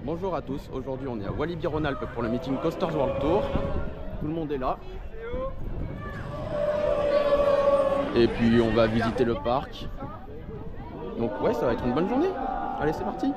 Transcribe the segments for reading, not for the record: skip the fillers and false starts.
Bonjour à tous, aujourd'hui on est à Walibi-Rhône-Alpes pour le meeting Coasters World Tour. Tout le monde est là. Et puis on va visiter le parc. Donc ouais, ça va être une bonne journée. Allez, c'est parti.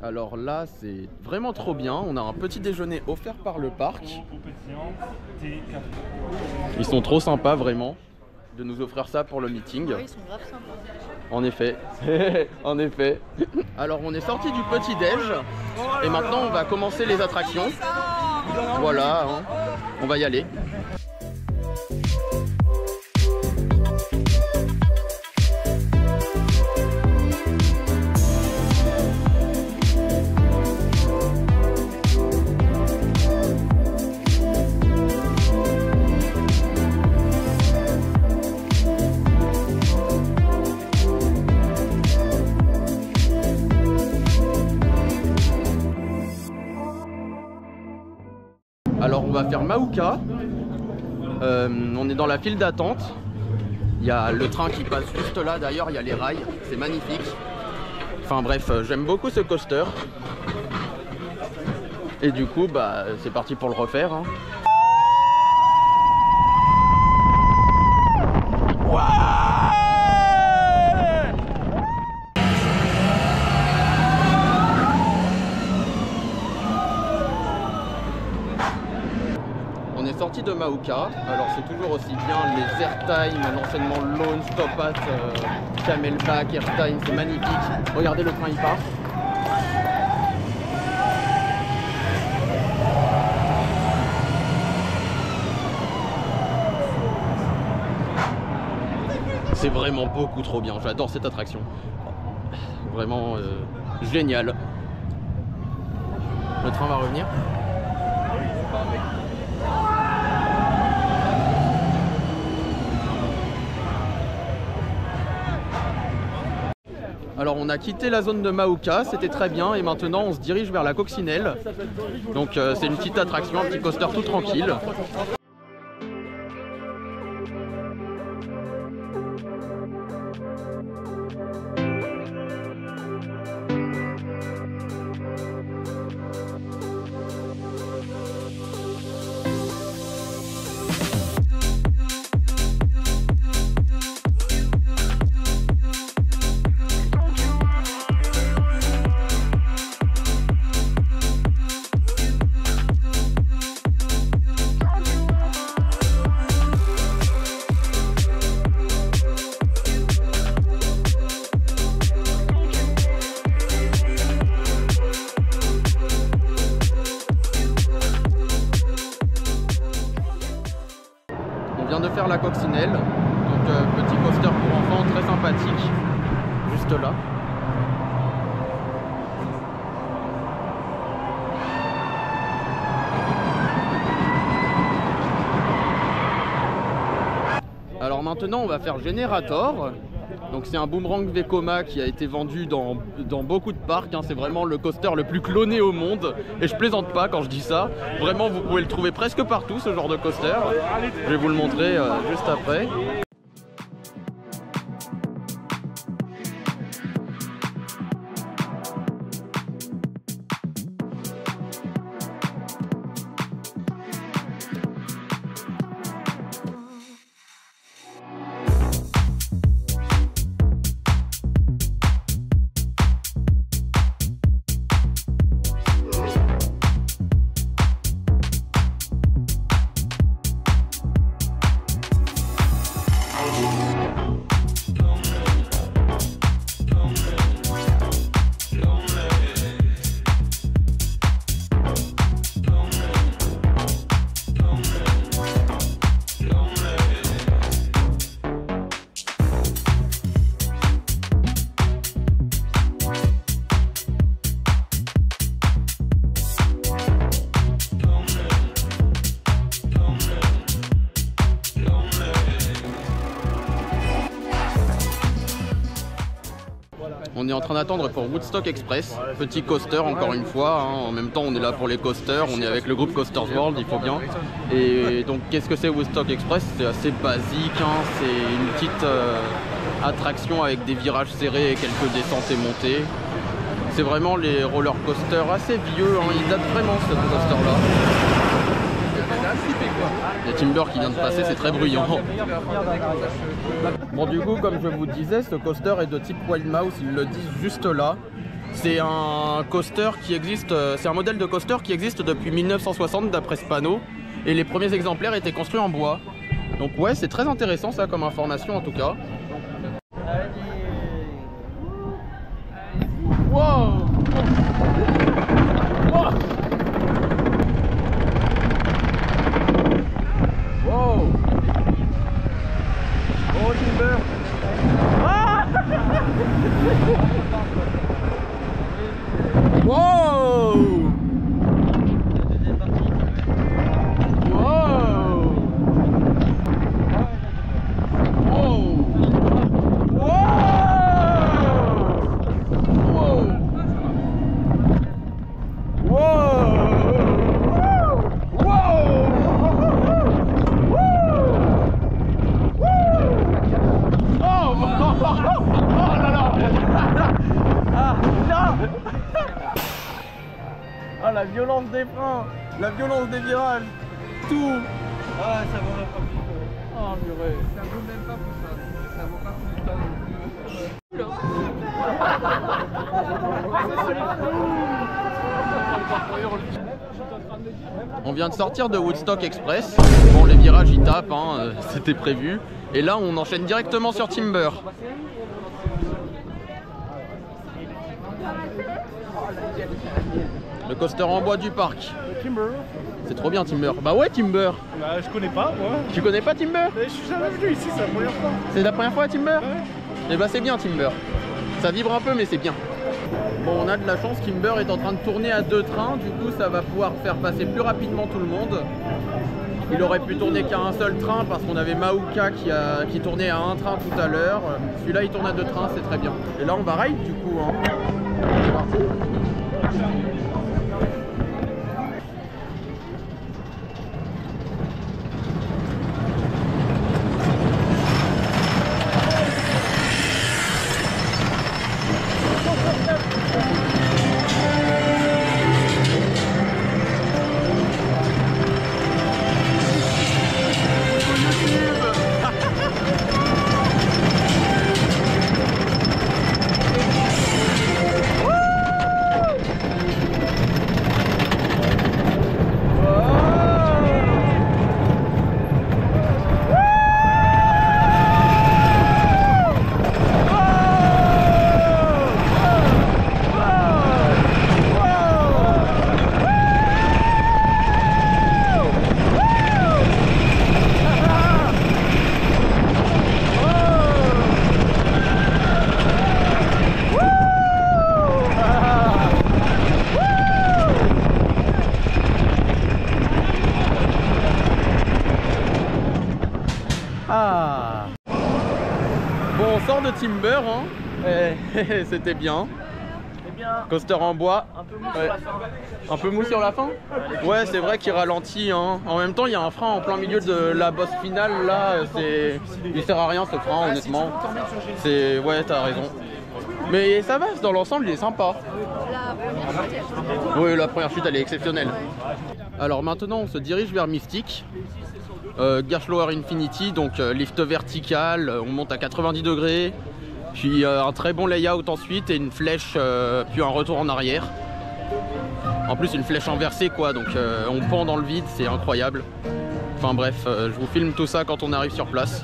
Alors là, c'est vraiment trop bien. On a un petit déjeuner offert par le parc. Ils sont trop sympas, vraiment, de nous offrir ça pour le meeting. Oui, ils sont grave sympas. En effet, en effet. Alors, on est sorti du petit déj et maintenant, on va commencer les attractions. Voilà, hein. On va y aller. Alors on va faire Mauka, on est dans la file d'attente, il y a le train qui passe juste là, d'ailleurs il y a les rails, c'est magnifique. Enfin bref, j'aime beaucoup ce coaster. Et du coup, bah, c'est parti pour le refaire, hein. On est sorti de Mauka, alors c'est toujours aussi bien les Airtime, l'enchaînement Launch, Top Hat, Camelback, Airtime, c'est magnifique. Regardez, le train il part. C'est vraiment beaucoup trop bien, j'adore cette attraction. Vraiment génial. Le train va revenir. Alors on a quitté la zone de Mauka, c'était très bien, et maintenant on se dirige vers la Coccinelle. Donc c'est une petite attraction, un petit coaster tout tranquille. On vient de faire la Coccinelle, donc petit coaster pour enfants très sympathique, juste là. Alors maintenant on va faire Generator. Donc c'est un boomerang Vekoma qui a été vendu dans beaucoup de parcs, hein. C'est vraiment le coaster le plus cloné au monde. Et je plaisante pas quand je dis ça. Vraiment, vous pouvez le trouver presque partout, ce genre de coaster. Je vais vous le montrer juste après. On est en train d'attendre pour Woodstock Express, petit coaster encore une fois, hein. En même temps on est là pour les coasters, on est avec le groupe Coasters World, il faut bien. Et donc qu'est-ce que c'est Woodstock Express? C'est assez basique, hein. C'est une petite attraction avec des virages serrés et quelques descentes et montées. C'est vraiment les roller coasters assez vieux, hein. Ils datent vraiment ce coaster là. Il y a Timber qui vient de passer, c'est très bruyant. Bon, du coup, comme je vous disais, ce coaster est de type Wild Mouse, ils le disent juste là. C'est un coaster qui existe, c'est un modèle de coaster qui existe depuis 1960 d'après Spano. Et les premiers exemplaires étaient construits en bois. Donc ouais, c'est très intéressant ça comme information en tout cas. Wow! Wow! Wow! Oh Timber! Ah! Wow! Wow! Ah, la violence des freins, la violence des virages, tout. Ah, ça vaut même pas plus. Oh purée. Ça vaut même pas plus ça. Ça vaut pas plus ça. On vient de sortir de Woodstock Express. Bon, les virages ils tapent, hein, c'était prévu. Et là, on enchaîne directement sur Timber. Le coaster en bois du parc. Timber. C'est trop bien Timber. Bah ouais Timber. Bah, je connais pas moi. Tu connais pas Timber? Je suis jamais venu ici, c'est la première fois. C'est la première fois à Timber? Ouais. Et bah c'est bien Timber. Ça vibre un peu mais c'est bien. Bon, on a de la chance, Timber est en train de tourner à 2 trains, du coup ça va pouvoir faire passer plus rapidement tout le monde. Il aurait pu tourner qu'à un seul train parce qu'on avait Maouka qui tournait à un train tout à l'heure. Celui-là il tourne à 2 trains, c'est très bien. Et là on va ride du coup, hein. C'est parti. Ah. Bon, on sort de Timber, hein. C'était bien. Coaster en bois. Un peu mou sur la fin. Un peu mou sur la fin. Ouais, c'est vrai qu'il ralentit, hein. En même temps, il y a un frein en plein milieu de la bosse finale. Là, il sert à rien ce frein, honnêtement. Ouais, t'as raison. Mais ça va, dans l'ensemble, il est sympa. Oui, la première chute, elle est exceptionnelle. Alors maintenant, on se dirige vers Mystic. Gerstlauer Infinity, donc lift vertical, on monte à 90 degrés, puis un très bon layout ensuite et une flèche, puis un retour en arrière. En plus une flèche inversée quoi, donc on pend dans le vide, c'est incroyable. Enfin bref, je vous filme tout ça quand on arrive sur place.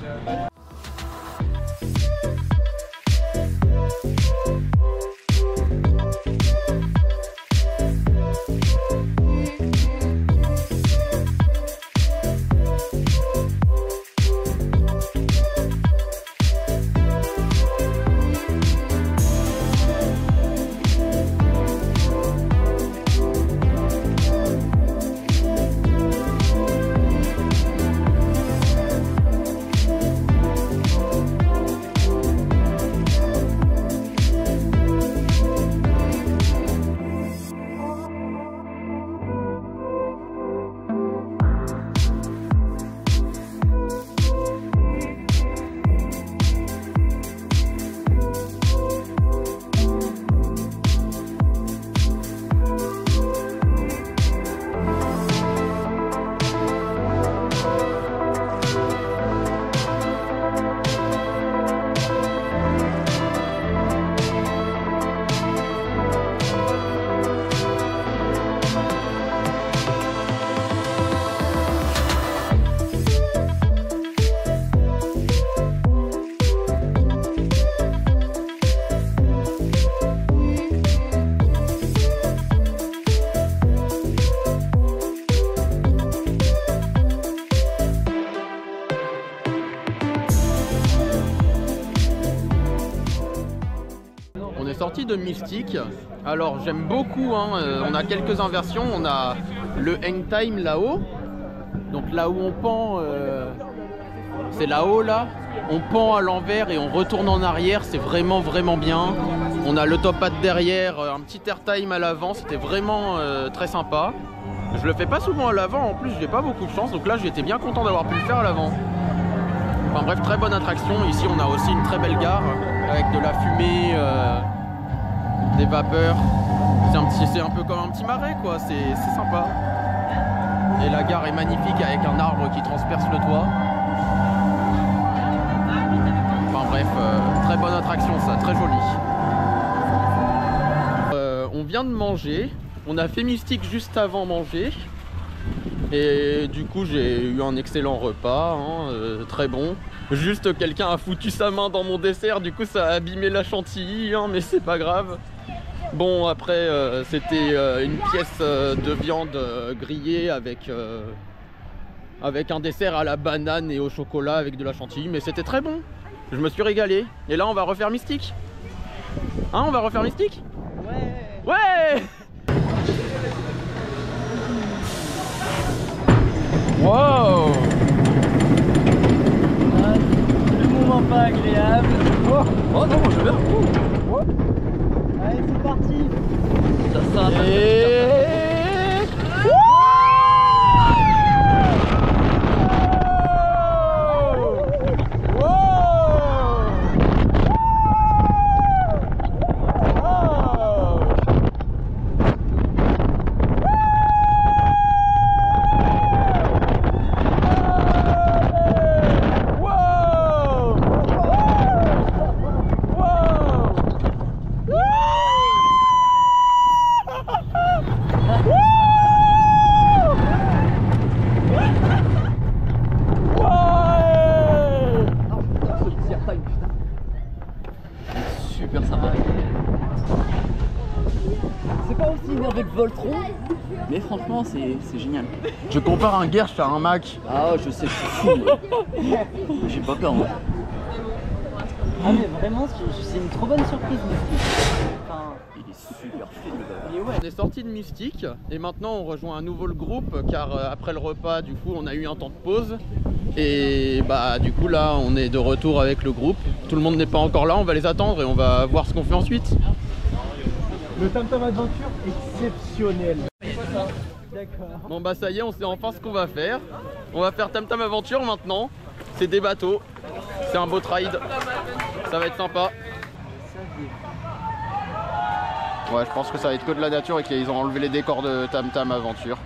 mystique. Alors j'aime beaucoup, hein, on a quelques inversions. On a le hang time là-haut. Donc là où on pend, c'est là-haut là. On pend à l'envers et on retourne en arrière, c'est vraiment bien. On a le top hat derrière, un petit air time à l'avant, c'était vraiment très sympa. Je le fais pas souvent à l'avant, en plus j'ai pas beaucoup de chance, donc là j'étais bien content d'avoir pu le faire à l'avant. Enfin bref, très bonne attraction. Ici on a aussi une très belle gare avec de la fumée, des vapeurs. C'est un peu comme un petit marais quoi, c'est sympa. Et la gare est magnifique avec un arbre qui transperce le toit. Enfin bref, très bonne attraction ça, très joli. On vient de manger, on a fait Mystique juste avant manger. Et du coup j'ai eu un excellent repas, hein, très bon. Juste quelqu'un a foutu sa main dans mon dessert, du coup ça a abîmé la chantilly, hein, mais c'est pas grave. Bon après c'était une pièce de viande grillée avec un dessert à la banane et au chocolat avec de la chantilly, mais c'était très bon. Je me suis régalé. Et là on va refaire Mystique. Hein, on va refaire Mystique? Ouais. Ouais. Wow. Le moment pas agréable. Oh non, moi je viens. Allez, c'est parti. Ça sera super sympa. C'est pas aussi énervé que Voltron, mais franchement c'est génial. Je compare un Gersh à un Mack. Ah ouais, je sais, c'est fou. J'ai pas peur moi. Ah mais vraiment, c'est une trop bonne surprise. Enfin, il est super fit le gars. On est sorti de Mystique et maintenant on rejoint à nouveau le groupe car après le repas du coup on a eu un temps de pause. Et bah du coup là on est de retour avec le groupe. Tout le monde n'est pas encore là, on va les attendre et on va voir ce qu'on fait ensuite. Le Tam Tam Adventure exceptionnel. D'accord. Bon bah ça y est, on sait enfin ce qu'on va faire. On va faire Tam Tam Aventure maintenant. C'est des bateaux, c'est un boat ride. Ça va être sympa. Ouais, je pense que ça va être que de la nature et qu'ils ont enlevé les décors de Tam Tam Aventure.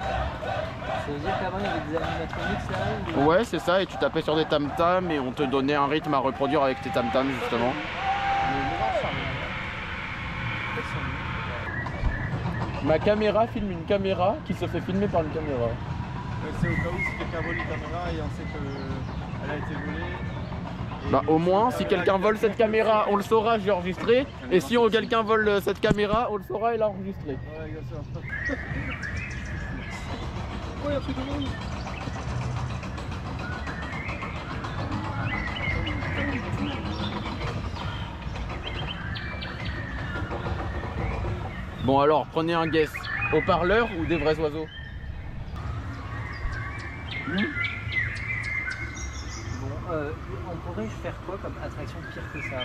Ça veut dire qu'avant il y avait des animatroniques là ou... Ouais, c'est ça, et tu tapais sur des Tam Tam et on te donnait un rythme à reproduire avec tes Tam Tam justement. Ma caméra filme une caméra qui se fait filmer par une caméra. C'est au cas où si quelqu'un vole une caméra et on sait qu'elle a été volée. Bah au moins, si quelqu'un vole cette caméra, on le saura, j'ai enregistré. Et si quelqu'un vole cette caméra, on le saura, il a enregistré. Ouais, exactement. Oh, il y a plus de monde. Bon alors, prenez un guess. Haut-parleur ou des vrais oiseaux? Bon, on pourrait faire quoi comme attraction pire que ça?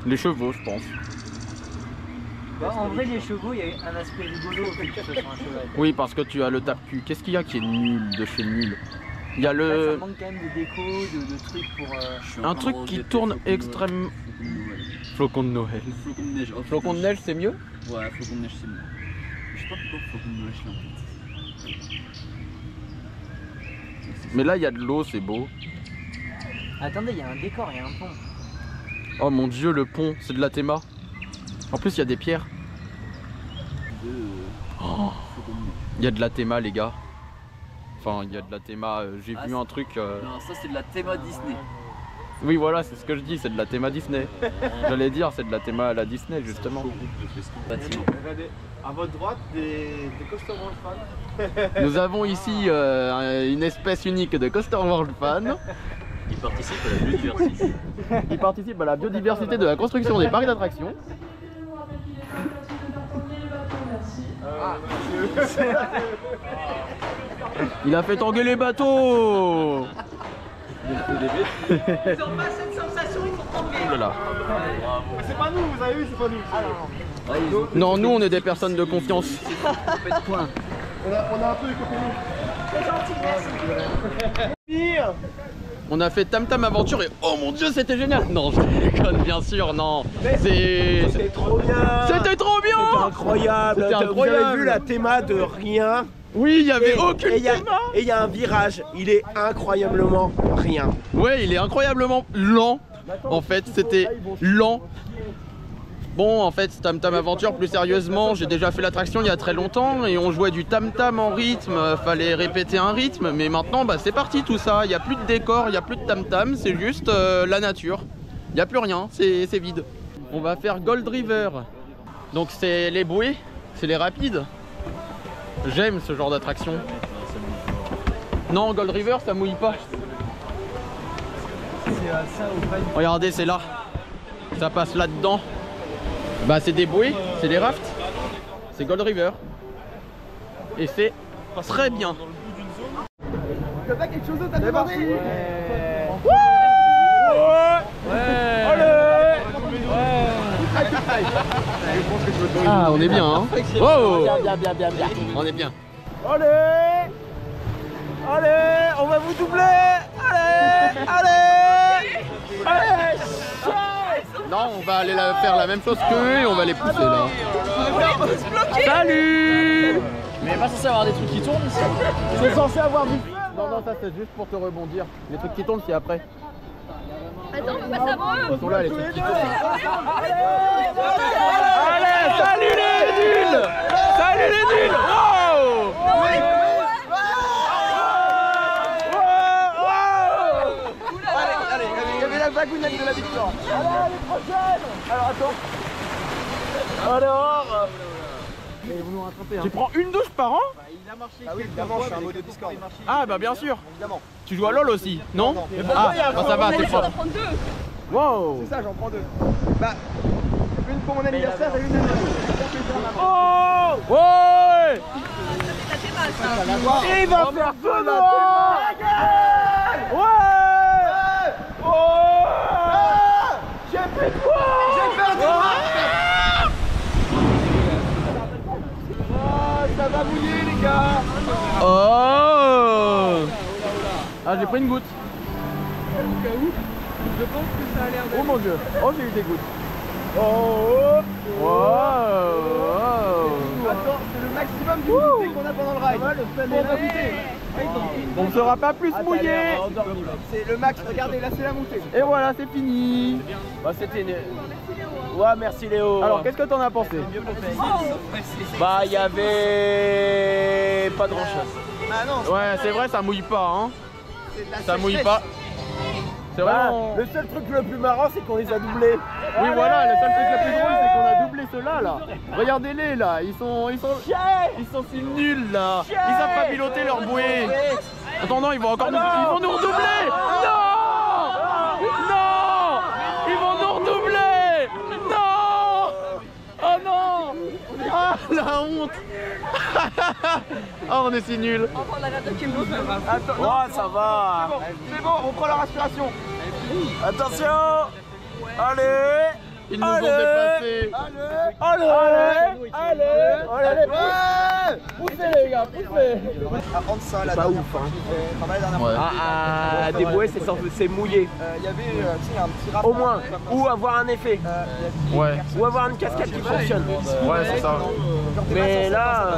Les chevaux, je pense. Bah, en vrai, les chevaux, il y a un aspect rigolo au fait que ce soit un cheval. Oui, parce que tu as le tape-cul. Qu'est-ce qu'il y a qui est nul de chez nul? Il y a Là, ça le... manque quand même de déco, de trucs pour... un truc qui tourne extrêmement... Flocon de Noël. Flocon de neige. Oh, Flocon de neige, c'est mieux? Ouais, flocon de neige, c'est mieux. Je sais pas pourquoi flocon de neige là en fait. Mais là, il y a de l'eau, c'est beau. Attendez, il y a un décor, il y a un pont. Oh mon dieu, le pont, c'est de la théma. En plus, il y a des pierres. Oh. Flocon de neige. Il y a de la théma, les gars. Enfin, il y a de la théma. J'ai vu un truc... Non, ça c'est de la théma Disney. Oui, voilà, c'est ce que je dis, c'est de la théma Disney. J'allais dire, c'est de la théma à la Disney, justement. Bâtiment. Regardez, à votre droite, des Coaster World fans. Nous avons ici une espèce unique de Coaster World fan. Il participe à la biodiversité. Il participe à la biodiversité de la construction des parcs d'attractions. Il a fait tanguer les bateaux. Ils ont pas cette sensation, ils sont tombés. Oh là là. C'est pas nous, vous avez vu, c'est pas nous. Non, nous on est des personnes de confiance. On a un peu écouté nous. C'est gentil, merci. Pire. On a fait Tam Tam Aventure et oh mon dieu c'était génial. Non je déconne bien sûr, non. C'était trop bien. C'était trop bien. C'était incroyable. C'était Vous avez incroyable. vu la théma de rien. Oui, il y avait aucune et théma. il y a un virage. Il est incroyablement rien. Ouais, il est incroyablement lent. En fait, c'était lent. Bon, en fait, Tam Tam Aventure, plus sérieusement, j'ai déjà fait l'attraction il y a très longtemps et on jouait du tam tam en rythme, fallait répéter un rythme, mais maintenant, bah, c'est parti tout ça. Il n'y a plus de décor, il n'y a plus de tam tam, c'est juste la nature. Il n'y a plus rien, c'est vide. On va faire Gold River. Donc, c'est les bouées, c'est les rapides. J'aime ce genre d'attraction. Non, Gold River, ça mouille pas. Regardez, c'est là. Ça passe là-dedans. Bah c'est des bouées, c'est des rafts. C'est Gold River. Et c'est très bien. T'as pas quelque chose d'autre à demander? Ah on est bien hein. Oh Bien. on est bien. Allez, allez, on va vous doubler. Allez. Non on va aller faire la même chose qu'eux et on va les pousser là. Salut. Mais pas censé avoir des trucs qui tournent ici. C'est censé avoir du feu. Non ça c'est juste pour te rebondir. Les trucs qui tournent c'est après. Attends, on va passer avant eux. Ils sont là les trucs qui tournent. Allez, salut les nuls. Salut les nuls. Wow. Allez, il y avait la bagounette de la victoire. Allez, prochaine. Alors attends. Alors. Tu prends une douche par an? Ah oui, évidemment, je suis un mode de Discord. Ah bah bien sûr. Évidemment. Tu joues à LoL aussi, non? Non. Ah, bah, ça va, On t'es est sûr propre. d'en prendre deux. Wow. C'est ça, j'en prends deux. Bah, une pour mon anniversaire et une à Noël. Oh ouais. Ça fait mal ça. Il va faire feu là. J'ai fait quoi? J'ai perdu. Ça va mouiller les gars. Oh. Ah j'ai pris une goutte. Je pense que ça a l'air de... Oh mon dieu. Oh j'ai eu des gouttes. Oh. Wow. Attends, c'est le maximum d'humidité qu'on a pendant le ride. Pour profiter. On ne sera pas plus mouillé. C'est le max, regardez, là c'est la montée. Et voilà c'est fini. Bah c'était une... Ouais, merci Léo. Alors qu'est-ce que t'en as pensé? Bah il y avait pas grand chose. Ah non, Ouais c'est vrai ça mouille pas hein. c'est de la Ça mouille sécheresse. pas. C'est Bah, vraiment... le seul truc le plus marrant c'est qu'on les a doublés. Oui voilà, le seul truc le plus drôle c'est qu'on a doublé ceux-là là. Regardez-les là, ils sont si nuls là. Ils savent pas piloter leur bouée. Attends non, ils vont encore nous redoubler. Non. Non. Ils vont nous redoubler. Non. Oh non. Ah la honte. Oh on est si nuls. Enfin, on a l'air de Kimbo. Attends, non, Ouais, ça va. c'est bon, on prend leur aspiration. Attention. Allez. Ils nous ont dépassés. Allez. Ouais. Poussez les gars, poussez. Ah, entre ça, la Pas dernière ouf, fois hein. que j'ai fait pas mal la dernière fois. Ah, des bouées c'est mouillé. Il y avait tu sais, un petit rap. Au moins. Ou avoir un effet. Ouais, Ou avoir une cascade qui fonctionne. ouais c'est ça. Mais là,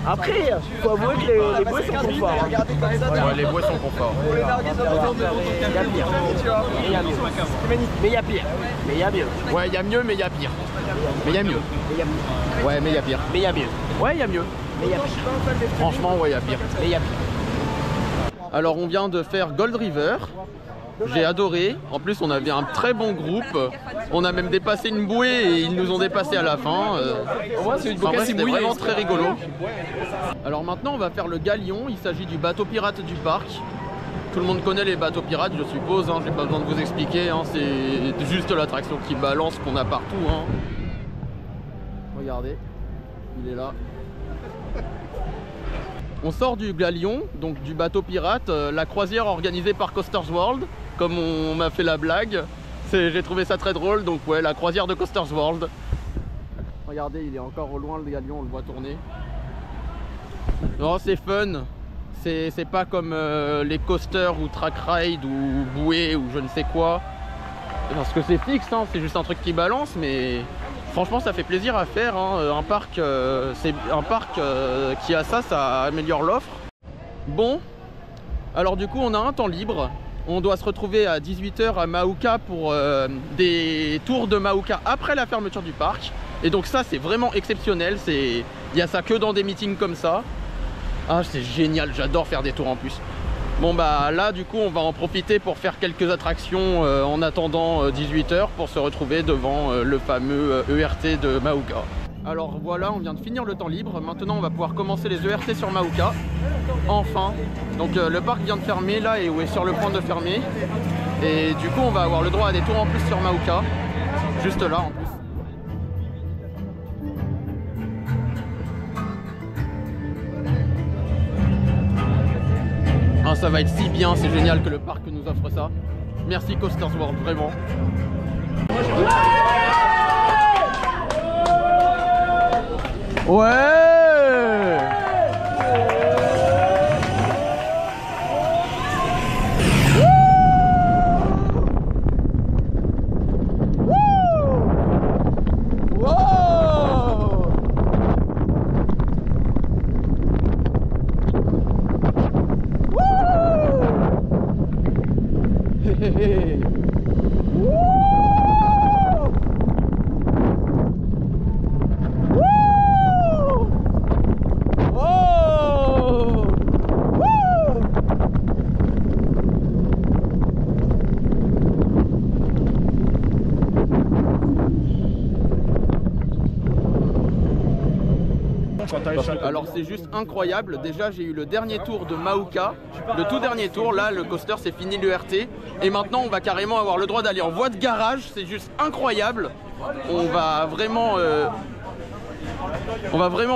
après, faut avouer que les bouées sont confort. Hein. Regardez comme ça. Ouais les bouées sont confort. Pour les narguer sur le de Il y a pire. tu vois. Mais il y a mieux. Mais il y a pire. Mais il y a mieux. Ouais, il y a mieux mais il y a pire. Mais il y a mieux. Ouais, mais il y a pire. Mais il y a mieux. Ouais, il y a mieux. Mais il y a pire. Franchement, ouais, il y a pire. Mais il y a pire. Alors, on vient de faire Gold River. J'ai adoré. En plus, on avait un très bon groupe. On a même dépassé une bouée et ils nous ont dépassé à la fin. Au moins, c'est une Enfin, bouquet, ouais, c'est c'était mouillé. vraiment très rigolo. Alors maintenant, on va faire le galion. Il s'agit du bateau pirate du parc. tout le monde connaît les bateaux pirates, je suppose, hein, j'ai pas besoin de vous expliquer, hein, c'est juste l'attraction qui balance qu'on a partout. Hein. Regardez, il est là. On sort du Galion, donc du bateau pirate, la croisière organisée par Coasters World, comme on m'a fait la blague. J'ai trouvé ça très drôle, donc ouais, la croisière de Coasters World. Regardez, il est encore au loin le Galion, on le voit tourner. Non, c'est fun. C'est pas comme les coasters ou track ride ou bouée ou je ne sais quoi. Parce que c'est fixe, hein, c'est juste un truc qui balance, mais franchement ça fait plaisir à faire. Hein. Un parc, qui a ça, ça améliore l'offre. Bon, alors du coup on a un temps libre. On doit se retrouver à 18 h à Mauka pour des tours de Mauka après la fermeture du parc. Et donc ça c'est vraiment exceptionnel. Il y a ça que dans des meetings comme ça. Ah, c'est génial, j'adore faire des tours en plus. Bon bah là du coup on va en profiter pour faire quelques attractions en attendant 18 h pour se retrouver devant le fameux ERT de Mauka. Alors voilà, on vient de finir le temps libre. Maintenant on va pouvoir commencer les ERT sur Mauka. Enfin. Donc le parc vient de fermer là et est sur le point de fermer. Et du coup on va avoir le droit à des tours en plus sur Mauka. Juste là en plus. Ah, ça va être si bien, c'est génial que le parc nous offre ça. Merci Coasters World, vraiment. Ouais! Alors c'est juste incroyable, déjà j'ai eu le dernier tour de Mauka, le tout dernier tour, là le coaster c'est fini l'ERT et maintenant on va carrément avoir le droit d'aller en voie de garage, c'est juste incroyable. On va vraiment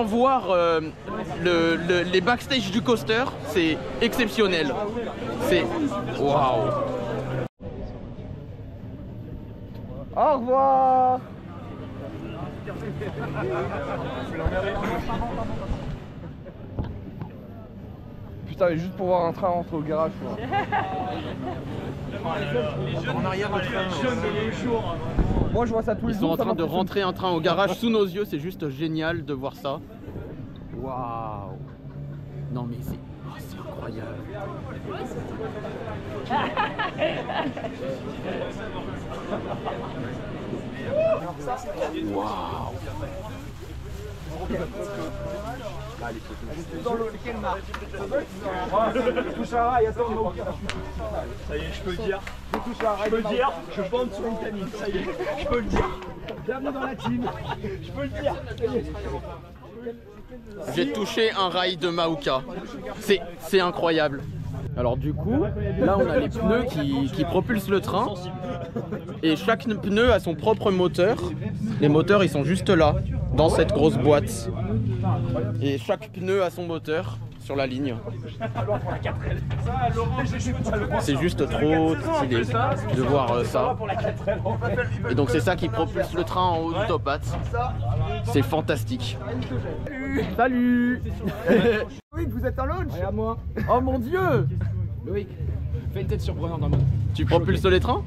voir les backstage du coaster, c'est exceptionnel, c'est waouh. Au revoir. Putain, mais juste pour voir un train rentrer au garage quoi. En arrière le train. Moi je vois ça tous les jours. Ils sont en train de rentrer un train au garage sous nos yeux, c'est juste génial de voir ça. Waouh. Non mais c'est incroyable. Waouh. Dans l'eau, quelle marque? Touche à rail, attends. Ça y est, je peux le dire. Je peux le dire, je bande sur une canine, ça y est, je peux le dire. Bienvenue dans la team, je peux le dire. J'ai touché un rail de Mauka. C'est incroyable. Alors du coup, là on a les pneus qui propulsent le train. Et chaque pneu a son propre moteur. Les moteurs ils sont juste là, dans cette grosse boîte. Et chaque pneu a son moteur sur la ligne. C'est juste trop stylé de voir ça. Et donc c'est ça qui propulse le train en haut du top hat. C'est fantastique. Salut. Loïc, vous êtes en launch? Regarde moi. Oh mon dieu. Loïc, fais une tête surprenante dans le mode. Tu propulses les trains?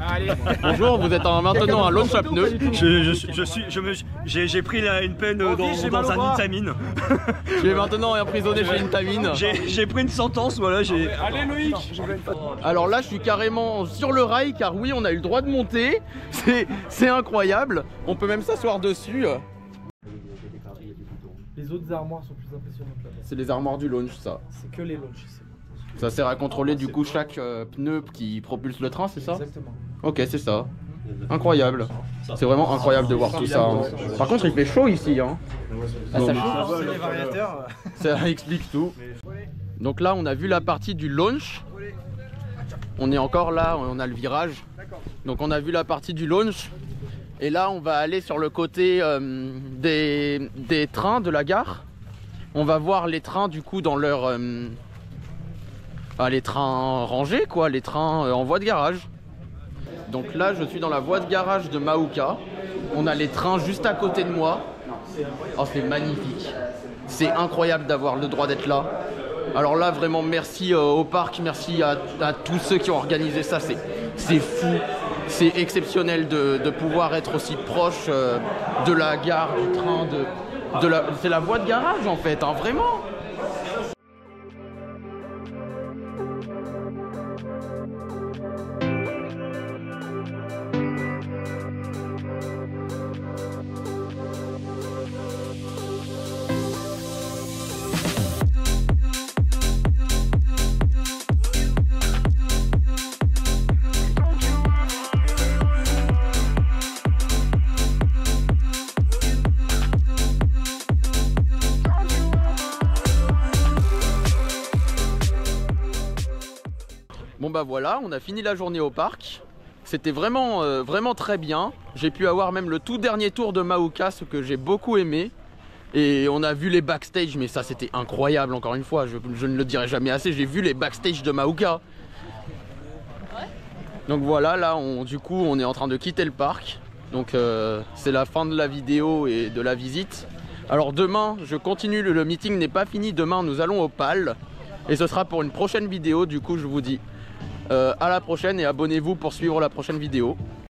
Allez. Bonjour, vous êtes maintenant à launch à pneus. J'ai pris une peine dans un Intamine. Tu es maintenant emprisonné chez Intamine. J'ai pris une sentence, voilà. Allez Loïc. Alors là, je suis carrément sur le rail car oui, on a eu le droit de monter. C'est incroyable. On peut même s'asseoir dessus. Les autres armoires sont plus impressionnantes là-bas. C'est les armoires du launch, ça. C'est que les launches ici. Ça sert à contrôler du coup chaque pneu qui propulse le train, c'est ça? Exactement. Ok, c'est ça. Incroyable. C'est vraiment incroyable de voir tout ça. Hein. Par contre, il fait chaud ici. Hein. Ah, ça Donc, chauffe. Les variateurs. ça explique tout. Donc là, on a vu la partie du launch. On est encore là, on a le virage. Donc on a vu la partie du launch. Et là, on va aller sur le côté des trains de la gare. On va voir les trains du coup dans leur... les trains rangés quoi, les trains en voie de garage. Donc là, je suis dans la voie de garage de Maouka. On a les trains juste à côté de moi. Oh, c'est magnifique. C'est incroyable d'avoir le droit d'être là. Alors là, vraiment, merci au parc, merci à tous ceux qui ont organisé ça. C'est fou, c'est exceptionnel de pouvoir être aussi proche de la gare, du train, c'est la voie de garage en fait, hein, vraiment. Bon bah voilà, on a fini la journée au parc. C'était vraiment, vraiment très bien. J'ai pu avoir même le tout dernier tour de Maouka, ce que j'ai beaucoup aimé. Et on a vu les backstage, mais ça c'était incroyable encore une fois. Je ne le dirai jamais assez, j'ai vu les backstage de Maouka. Donc voilà, là du coup on est en train de quitter le parc. Donc c'est la fin de la vidéo et de la visite. Alors demain, je continue, le meeting n'est pas fini. Demain nous allons au PAL. Et ce sera pour une prochaine vidéo, du coup je vous dis à la prochaine et abonnez-vous pour suivre la prochaine vidéo.